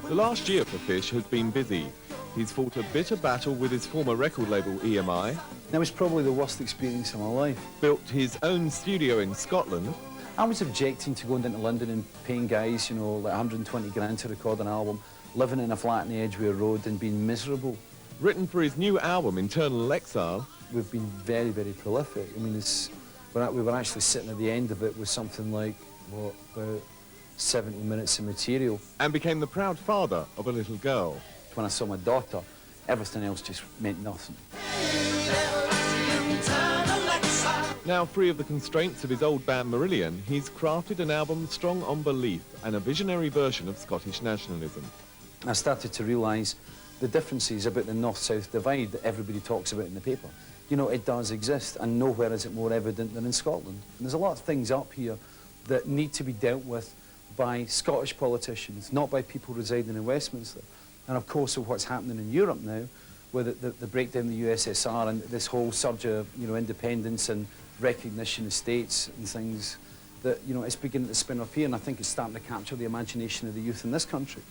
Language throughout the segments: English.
The last year for Fish has been busy. He's fought a bitter battle with his former record label EMI. That was probably the worst experience of my life. Built his own studio in Scotland. I was objecting to going into London and paying guys, you know, like 120 grand to record an album, living in a flat in the Edgware Road and being miserable. Written for his new album, Internal Exile. We've been very, very prolific. I mean, we were actually sitting at the end of it with something like, what, about 70 minutes of material. And became the proud father of a little girl. When I saw my daughter, everything else just meant nothing. Now free of the constraints of his old band Marillion, he's crafted an album strong on belief and a visionary version of Scottish nationalism. I started to realise the differences about the north-south divide that everybody talks about in the paper. You know, it does exist, and nowhere is it more evident than in Scotland. And there's a lot of things up here that need to be dealt with by Scottish politicians, not by people residing in Westminster. And of course, of what's happening in Europe now, with the breakdown of the USSR and this whole surge of, you know, independence and recognition of states and things, that, you know, it's beginning to spin up here, and I think it's starting to capture the imagination of the youth in this country.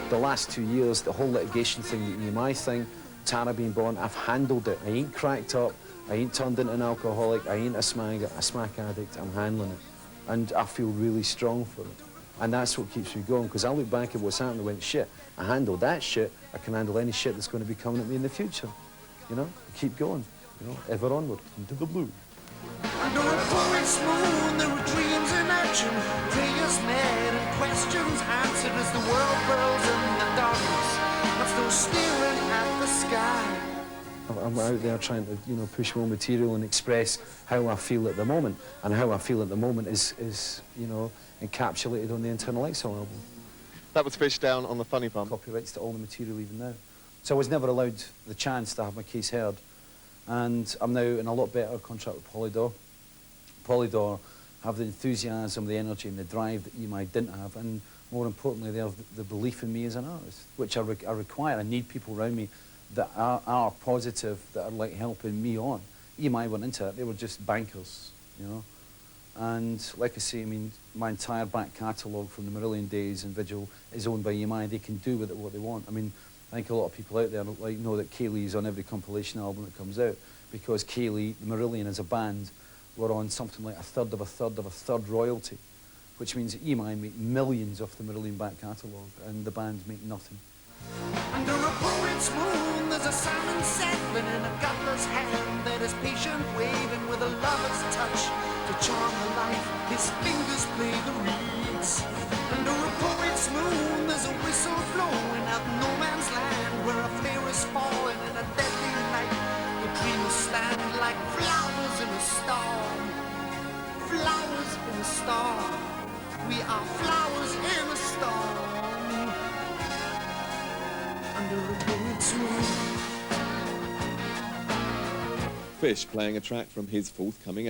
The last 2 years, the whole litigation thing, the EMI thing, Tara being born, I've handled it. I ain't cracked up, I ain't turned into an alcoholic, I ain't a smack addict, I'm handling it. And I feel really strong for it. And that's what keeps me going, because I look back at what's happened and went, shit, I handled that shit, I can handle any shit that's going to be coming at me in the future. You know, keep going, you know, ever onward, into the blue. Under a poet's moon, there were dreams in action, prayers made and questions answered as the world whirls in the darkness. I'm still staring at the sky. I'm out there trying to, you know, push more material and express how I feel at the moment. And how I feel at the moment is you know, encapsulated on the Internal Exile album. That was Fish down on the Funny Bum. Copyrights to all the material even now. So I was never allowed the chance to have my case heard. And I'm now in a lot better contract with Polydor. Polydor have the enthusiasm, the energy and the drive that EMI didn't have, and more importantly, they have the belief in me as an artist, which I require. I need people around me that are positive, that are like helping me on. EMI went into it, they were just bankers, you know. And like I say, I mean, my entire back catalogue from the Marillion days and Vigil is owned by EMI. They can do with it what they want. I mean, I think a lot of people out there like know that Kaylee's on every compilation album that comes out, because Kaylee, the Marillion as a band, were on something like a third of a third royalty, which means that EMI make millions off the Marillion back catalogue, and the band make nothing. Under a poet's moon, there's a salmon settling in a gutless hand that is patient waving with a lover's touch to charm the life. His fingers play the reeds. Under a poet's moon, there's a whistle blowing out no man's land, where a flare is falling in a deadly night. The dreamers stand like flowers in a storm. Flowers in a storm. We are flowers in a storm. Under a poet's moon. Fish playing a track from his forthcoming album.